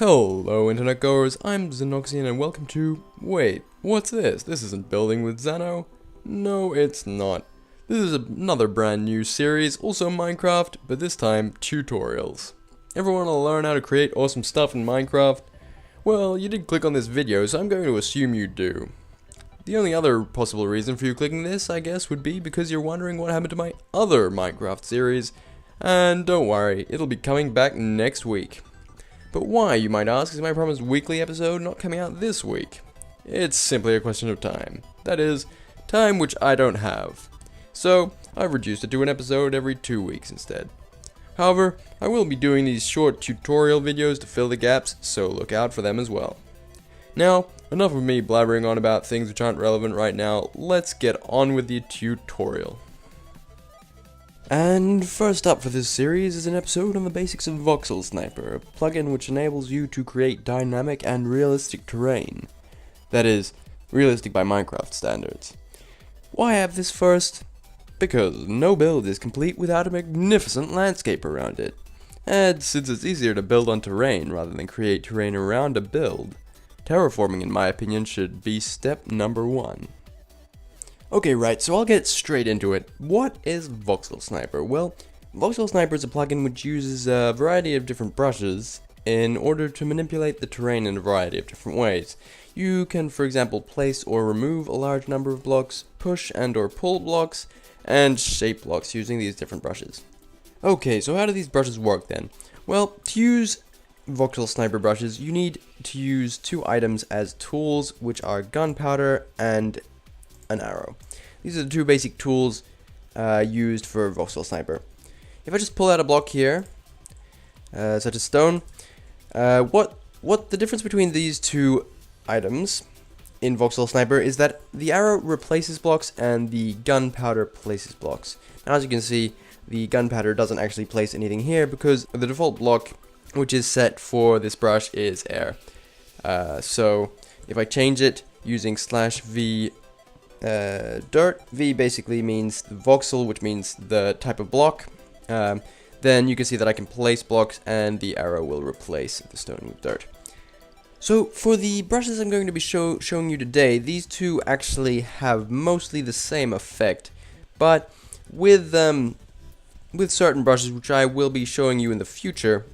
Hello internet goers, I'm Xanoxian and welcome to... Wait, what's this? This isn't Building with Xano? No, it's not. This is another brand new series, also Minecraft, but this time tutorials. Everyone want to learn how to create awesome stuff in Minecraft? Well, you did click on this video, so I'm going to assume you do. The only other possible reason for you clicking this, I guess, would be because you're wondering what happened to my other Minecraft series, and don't worry, it'll be coming back next week. But why, you might ask, is my promised weekly episode not coming out this week? It's simply a question of time. That is, time which I don't have. So, I've reduced it to an episode every 2 weeks instead. However, I will be doing these short tutorial videos to fill the gaps, so look out for them as well. Now, enough of me blabbering on about things which aren't relevant right now, let's get on with the tutorial. And first up for this series is an episode on the basics of VoxelSniper, a plugin which enables you to create dynamic and realistic terrain. That is, realistic by Minecraft standards. Why have this first? Because no build is complete without a magnificent landscape around it. And since it's easier to build on terrain rather than create terrain around a build, terraforming in my opinion should be step number 1. Okay, right, so I'll get straight into it. What is VoxelSniper? Well, VoxelSniper is a plugin which uses a variety of different brushes in order to manipulate the terrain in a variety of different ways. You can, for example, place or remove a large number of blocks, push and or pull blocks, and shape blocks using these different brushes. Okay, so how do these brushes work then? Well, to use VoxelSniper brushes, you need to use 2 items as tools, which are gunpowder and an arrow. These are the 2 basic tools used for VoxelSniper. If I just pull out a block here, such as stone, what the difference between these 2 items in VoxelSniper is that the arrow replaces blocks and the gunpowder places blocks. Now, as you can see, the gunpowder doesn't actually place anything here because the default block which is set for this brush is air. So if I change it using /v dirt, V basically means the voxel, which means the type of block. Then you can see that I can place blocks and the arrow will replace the stone with dirt. So for the brushes I'm going to be showing you today, these 2 actually have mostly the same effect, but with certain brushes which I will be showing you in the future,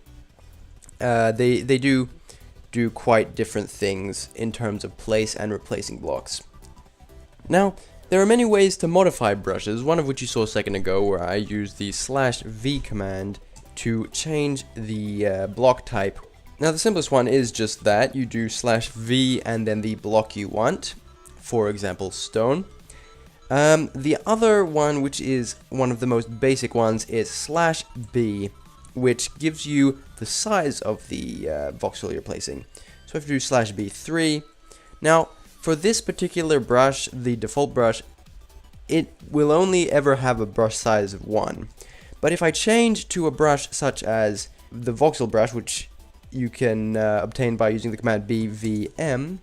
they do quite different things in terms of place and replacing blocks. Now, there are many ways to modify brushes, one of which you saw a second ago where I used the /v command to change the block type. Now the simplest one is just that, you do /v and then the block you want, for example stone. The other one, which is one of the most basic ones, is /b, which gives you the size of the voxel you're placing. So if you do /b3, now for this particular brush, the default brush, it will only ever have a brush size of 1. But if I change to a brush such as the Voxel Brush, which you can obtain by using the command bvm,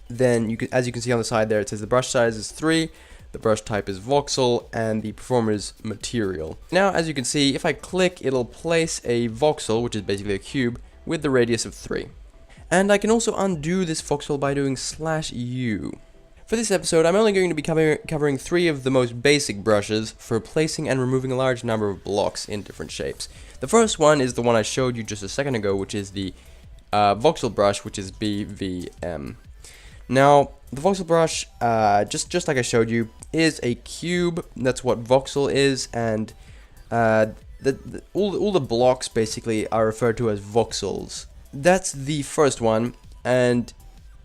then you can, as you can see on the side there, it says the brush size is 3, the brush type is voxel, and the performer is material. Now, as you can see, if I click, it'll place a voxel, which is basically a cube, with the radius of 3. And I can also undo this voxel by doing /u. For this episode, I'm only going to be covering 3 of the most basic brushes for placing and removing a large number of blocks in different shapes. The first one is the one I showed you just a second ago, which is the Voxel Brush, which is BVM. Now, the Voxel Brush, just like I showed you, is a cube. That's what voxel is, and all the blocks basically are referred to as voxels. That's the first one, and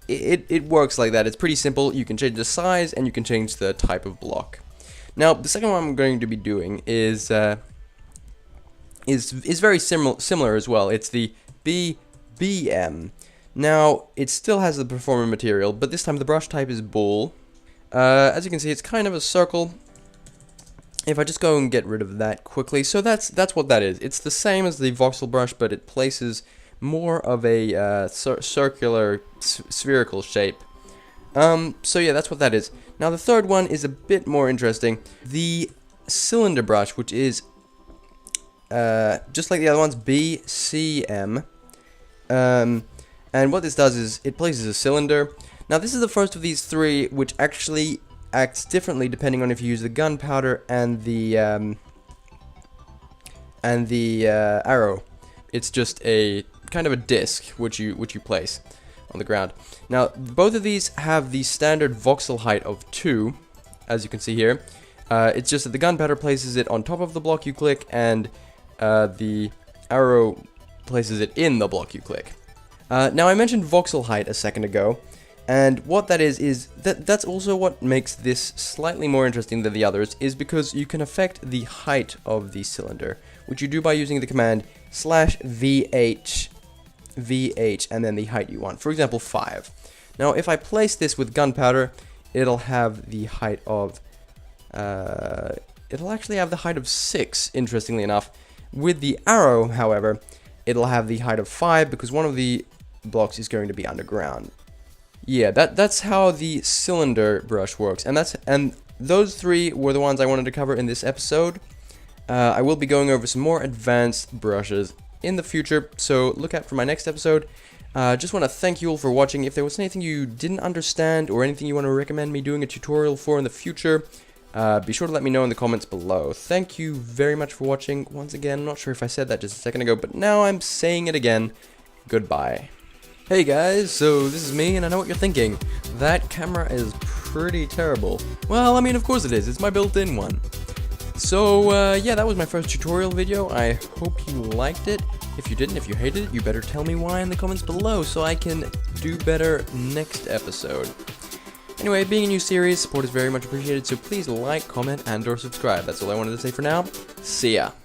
it works like that. It's pretty simple. You can change the size and you can change the type of block. Now, the second one I'm going to be doing is very similar as well. It's the BBM. Now, it still has the performer material, but this time the brush type is bool. As you can see, it's kind of a circle. If I just go and get rid of that quickly, so that's what that is. It's the same as the voxel brush, but it places more of a circular spherical shape. So yeah, that's what that is. Now the third one is a bit more interesting. The cylinder brush, which is just like the other ones, BCM, And what this does is it places a cylinder. Now this is the first of these three which actually acts differently depending on if you use the gunpowder and the arrow. It's just a kind of a disc which you place on the ground. Now both of these have the standard voxel height of 2, as you can see here. It's just that the gunpowder places it on top of the block you click, and the arrow places it in the block you click. Now I mentioned voxel height a second ago, and what that is that's also what makes this slightly more interesting than the others, is because you can affect the height of the cylinder, which you do by using the command /vh and then the height you want. For example, 5. Now if I place this with gunpowder, it'll have the height of it'll actually have the height of 6, interestingly enough. With the arrow, however, it'll have the height of 5 because one of the blocks is going to be underground. Yeah, that's how the cylinder brush works, and those three were the ones I wanted to cover in this episode. I will be going over some more advanced brushes in the future, so look out for my next episode. Just want to thank you all for watching. If there was anything you didn't understand or anything you want to recommend me doing a tutorial for in the future, be sure to let me know in the comments below. Thank you very much for watching. Once again, I'm not sure if I said that just a second ago, but now I'm saying it again. Goodbye. Hey guys, so this is me, and I know what you're thinking. That camera is pretty terrible. Well, I mean, of course it is. It's my built-in one. So, yeah, that was my first tutorial video. I hope you liked it. If you didn't, if you hated it, you better tell me why in the comments below so I can do better next episode. Anyway, being a new series, support is very much appreciated, so please like, comment, and/or subscribe. That's all I wanted to say for now. See ya!